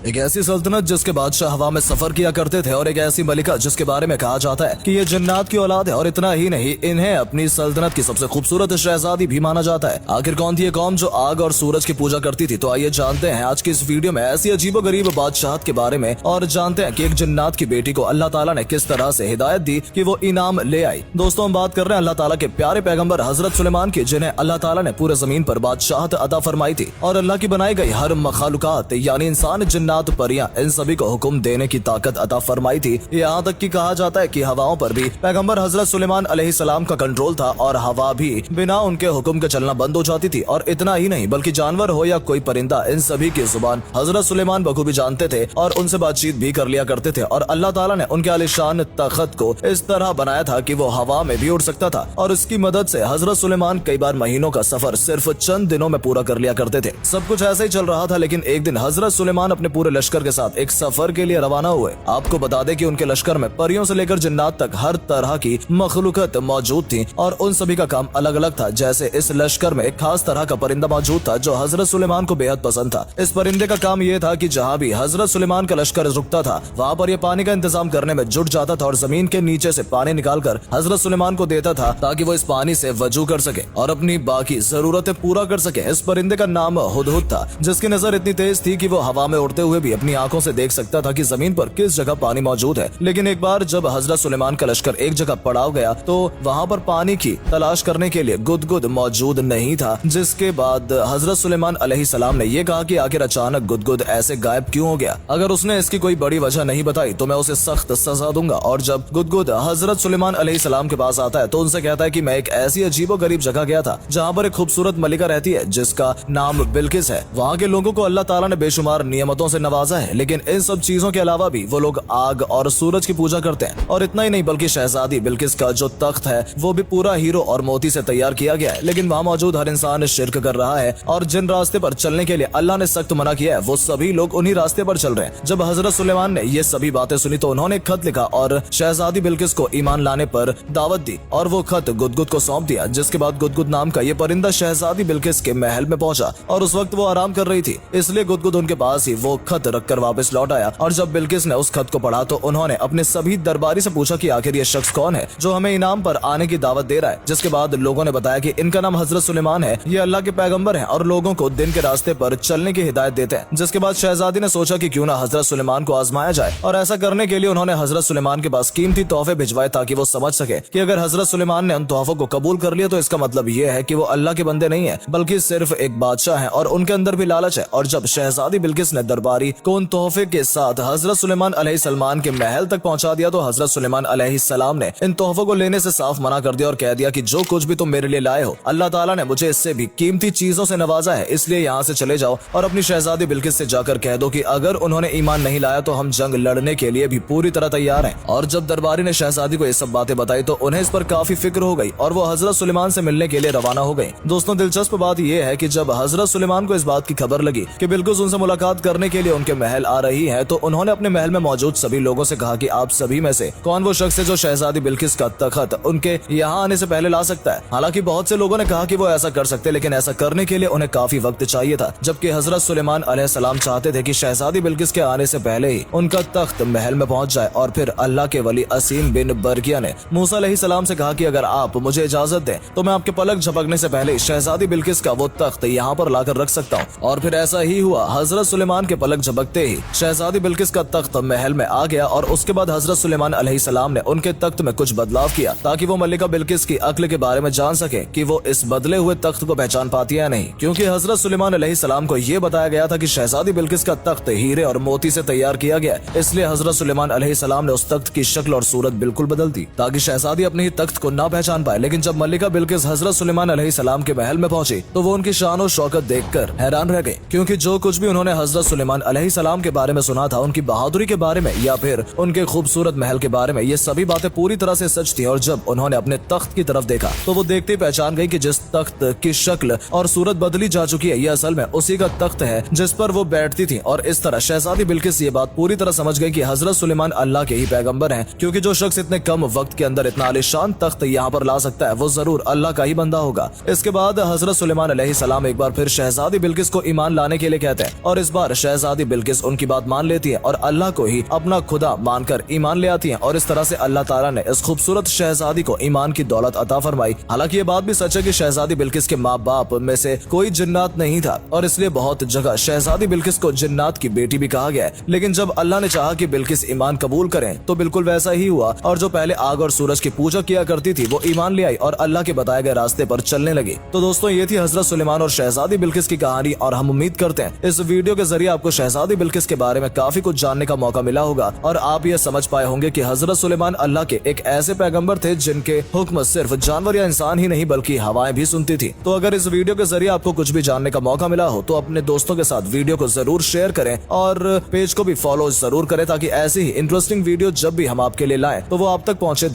एक ऐसी सल्तनत जिसके बादशाह हवा में सफर किया करते थे और एक ऐसी मलिका जिसके बारे में कहा जाता है कि ये जन्नात की औलाद है और इतना ही नहीं, इन्हें अपनी सल्तनत की सबसे खूबसूरत शहजादी भी माना जाता है। आखिर कौन थी ये कौम जो आग और सूरज की पूजा करती थी? तो आइए जानते हैं आज की इस वीडियो में ऐसी अजीबोगरीब बादशाहत के बारे में और जानते हैं कि एक जन्नात की बेटी को अल्लाह ताला ने किस तरह से हिदायत दी कि वो इनाम ले आई। दोस्तों, हम बात कर रहे हैं अल्लाह ताला के प्यारे पैगंबर हजरत सुलेमान की, जिन्हें अल्लाह ताला ने पूरे जमीन पर बादशाहत अता फरमाई थी और अल्लाह की बनाई गई हर मखलूकात यानी इंसान, जिन्नात, परियां, इन सभी को हुक्म देने की ताकत अता फरमाई थी। यहाँ तक कि कहा जाता है कि हवाओं पर भी पैगंबर हजरत सुलेमान अलैहिस्सलाम का कंट्रोल था और हवा भी बिना उनके हुक्म के चलना बंद हो जाती थी। और इतना ही नहीं बल्कि जानवर हो या कोई परिंदा, इन सभी की जुबान हजरत सुलेमान बखूबी जानते थे और उनसे बातचीत भी कर लिया करते थे। और अल्लाह ताला ने उनके आलिशान तख्त को इस तरह बनाया था कि वो हवा में भी उड़ सकता था और इसकी मदद से हजरत सुलेमान कई बार महीनों का सफर सिर्फ चंद दिनों में पूरा कर लिया करते थे। सब कुछ ऐसे ही चल रहा था, लेकिन एक दिन हजरत सुलेमान अपने पूरे लश्कर के साथ एक सफर के लिए रवाना हुए। आपको बता दें कि उनके लश्कर में परियों से लेकर जिन्नात तक हर तरह की मखलूकत मौजूद थी और उन सभी का काम अलग अलग था। जैसे इस लश्कर में एक खास तरह का परिंदा मौजूद था जो हजरत सुलेमान को बेहद पसंद था। इस परिंदे का काम ये था कि जहाँ भी हजरत सुलेमान का लश्कर रुकता था वहाँ पर ये पानी का इंतजाम करने में जुट जाता था और जमीन के नीचे से पानी निकालकर हजरत सुलेमान को देता था ताकि वो इस पानी से वजू कर सके और अपनी बाकी जरूरतें पूरा कर सके। इस परिंदे का नाम हुदहुद था, जिसकी नजर इतनी तेज थी कि वो हवा में उड़ते हुए भी अपनी आंखों से देख सकता था कि जमीन पर किस जगह पानी मौजूद है। लेकिन एक बार जब हजरत सुलेमान का लश्कर एक जगह पड़ाव गया तो वहाँ पर पानी की तलाश करने के लिए गुदगुद मौजूद नहीं था, जिसके बाद हजरत सुलेमान अलैहिस्सलाम ने यह कहा कि आखिर अचानक गुदगुद ऐसे गायब क्यों हो गया। अगर उसने इसकी कोई बड़ी वजह नहीं बताई तो मैं उसे सख्त सजा दूंगा। और जब गुदगुद हजरत सुलेमान अलैहिस्सलाम के पास आता है तो उनसे कहता है कि मैं एक ऐसी अजीबोगरीब जगह गया था जहाँ पर एक खूबसूरत मलिका रहती है जिसका नाम बिल्किस है। वहाँ के लोगों को अल्लाह ताला ने बेशुमार नियमतों से नवाजा है, लेकिन इन सब चीजों के अलावा भी वो लोग आग और सूरज की पूजा करते हैं। और इतना ही नहीं बल्कि शहजादी बिल्किस का जो तख्त है वो भी पूरा हीरो और मोती से तैयार किया गया है। लेकिन वहाँ मौजूद हर इंसान शिर्क कर रहा है और जिन रास्ते पर चलने के लिए अल्लाह ने सख्त मना किया है वो सभी लोग उन्हीं रास्ते पर चल रहे हैं। जब हजरत सुलेमान ने ये सभी बातें सुनी तो उन्होंने एक खत लिखा और शहजादी बिल्किस को ईमान लाने पर दावत दी और वो खत गुदगुद को सौंप दिया। जिसके बाद गुदगुद नाम का ये परिंदा शहजादी बिल्किस के महल में पहुंचा और उस वक्त वो आराम कर रही थी, इसलिए गुदगुद उनके पास ही वो खत रखकर वापस लौट आया। और जब बिल्किस ने उस खत को पढ़ा तो उन्होंने अपने सभी दरबारी से पूछा कि आखिर ये शख्स कौन है जो हमें इनाम पर आने की दावत दे रहा है। जिसके बाद लोगों ने बताया कि इनका नाम हजरत सुलेमान है, ये अल्लाह के पैगंबर हैं और लोगों को दिन के रास्ते पर चलने की हिदायत देते हैं। जिसके बाद शहजादी ने सोचा कि क्यों ना हजरत सुलेमान को आजमाया जाए और ऐसा करने के लिए उन्होंने हजरत सुलेमान के पास कीमती तोहफे भिजवाए ताकि वो समझ सके कि अगर हजरत सुलेमान ने उन तोहफों को कबूल कर लिया तो इसका मतलब ये है कि वो अल्लाह के बंदे नहीं है बल्कि सिर्फ एक बादशाह है और उनके अंदर भी लालच है। और जब शहजादी बिल्किस ने दरबारी को उन तोहफे के साथ हजरत सुलेमान अलैहिस्सलाम के महल तक पहुंचा दिया तो हजरत सुलेमान अलैहिस्सलाम ने इन तोहफों को लेने से साफ मना कर दिया और कह दिया कि जो कुछ भी तुम मेरे लिए लाए हो अल्लाह ताला ने मुझे इससे भी कीमती चीजों से नवाजा है, इसलिए यहाँ से चले जाओ और अपनी शहजादी बिल्किस से जाकर कह दो कि अगर उन्होंने ईमान नहीं लाया तो हम जंग लड़ने के लिए भी पूरी तरह तैयार हैं। और जब दरबारी ने शहजादी को ये सब बातें बताई तो उन्हें इस पर काफी फिक्र हो गई और वो हजरत सुलेमान से मिलने के लिए रवाना हो गई। दोस्तों, दिलचस्प बात यह है कि जब हजरत सुलेमान को इस बात की खबर लगी कि बिल्किस उनसे मुलाकात करने के लिए उनके महल आ रही है तो उन्होंने अपने महल में मौजूद सभी लोगों से कहा कि आप सभी में से कौन वो शख्स है जो शहजादी बिल्किस का तख्त उनके यहाँ आने से पहले ला सकता है। हालांकि बहुत से लोगों ने कहा कि वो ऐसा कर सकते, लेकिन ऐसा करने के लिए उन्हें काफी वक्त चाहिए था। जबकि हजरत सुलेमान अलैहिस्सलाम चाहते थे कि शहजादी बिल्किस के आने से पहले ही उनका तख्त महल में पहुंच जाए। और फिर अल्लाह के वली असीम बिन बरकिया ने मूसा अलैहिस्सलाम से कहा कि अगर आप मुझे इजाजत दें तो मैं आपके पलक झपकने से पहले शहजादी बिल्किस का वो तख्त यहाँ पर लाकर रख सकता हूँ। और फिर ऐसा ही हुआ। हजरत सुलेमान के पलक झपकते ही शहजादी बिल्किस का तख्त महल में आ गया और उसके बाद हजरत सुलेमान अलैहिस्सलाम ने उनके तख्त में कुछ बदलाव किया ताकि वो मलिका बिल्किस की अक्ल के बारे में जान सके कि वो इस बदले हुए तख्त को पहचान पाती है या नहीं। क्योंकि हजरत सुलेमान अलैहिस्सलाम को ये बताया गया था कि शहजादी बिल्किस का तख्त हीरे और मोती से तैयार किया गया, इसलिए हजरत सुलेमान अलैहिस्सलाम ने उस तख्त की शक्ल और सूरत बिल्कुल बदल दी ताकि शहजादी अपने ही तख्त को ना पहचान पाए। लेकिन जब मलिका बिल्किस हजरत सुलेमान अलैहिस्सलाम के महल में पहुंची तो वो उनकी शान और शौकत देखकर हैरान रह गए, क्योंकि जो कुछ भी उन्होंने हजरत सुलेमान अलैहिस्सलाम के बारे में सुना था, उनकी बहादुरी के बारे में या फिर उनके खूबसूरत महल के बारे में, ये सभी बातें पूरी तरह से सच थी। और जब उन्होंने अपने तख्त की तरफ देखा तो वो देखते ही पहचान गई कि जिस तख्त की शक्ल और सूरत बदली जा चुकी है ये असल में उसी का तख्त है जिस पर वो बैठती थी। और इस तरह शहजादी बिल्किस ये बात पूरी तरह समझ गई कि हजरत सुलेमान अल्लाह के ही पैगंबर हैं, क्योंकि जो शख्स इतने कम वक्त के अंदर इतना आलिशान तख्त यहाँ पर ला सकता है वो जरूर अल्लाह का ही बंदा होगा। इसके बाद हजरत सुलेमान अलैहिस्सलाम एक बार फिर शहजादी बिल्किस को ईमान लाने के लिए कहते हैं और इस बार शहजादी शहजादी बिल्किस उनकी बात मान लेती है और अल्लाह को ही अपना खुदा मानकर ईमान ले आती है और इस तरह से अल्लाह ताला ने इस खूबसूरत शहजादी को ईमान की दौलत अता फरमाई। हालांकि ये बात भी सच है कि शहजादी बिल्किस के माँ बाप में से कोई जिन्नात नहीं था और इसलिए बहुत जगह शहजादी बिल्किस को जिन्नात की बेटी भी कहा गया है। लेकिन जब अल्लाह ने चाहा कि बिल्किस ईमान कबूल करें तो बिल्कुल वैसा ही हुआ और जो पहले आग और सूरज की पूजा किया करती थी वो ईमान ले आई और अल्लाह के बताए गए रास्ते पर चलने लगी। तो दोस्तों ये थी हजरत सुलेमान और शहजादी बिल्किस की कहानी और हम उम्मीद करते हैं इस वीडियो के जरिए आपको शहजादी बिल्किस के बारे में काफी कुछ जानने का मौका मिला होगा और आप ये समझ पाए होंगे कि हजरत सुलेमान अल्लाह के एक ऐसे पैगंबर थे जिनके हुक्म सिर्फ जानवर या इंसान ही नहीं बल्कि हवाएं भी सुनती थी। तो अगर इस वीडियो के जरिए आपको कुछ भी जानने का मौका मिला हो तो अपने दोस्तों के साथ वीडियो को जरूर शेयर करें और पेज को भी फॉलो जरूर करें ताकि ऐसी ही इंटरेस्टिंग वीडियो जब भी हम आपके लिए लाएं तो वो आप तक पहुंचे।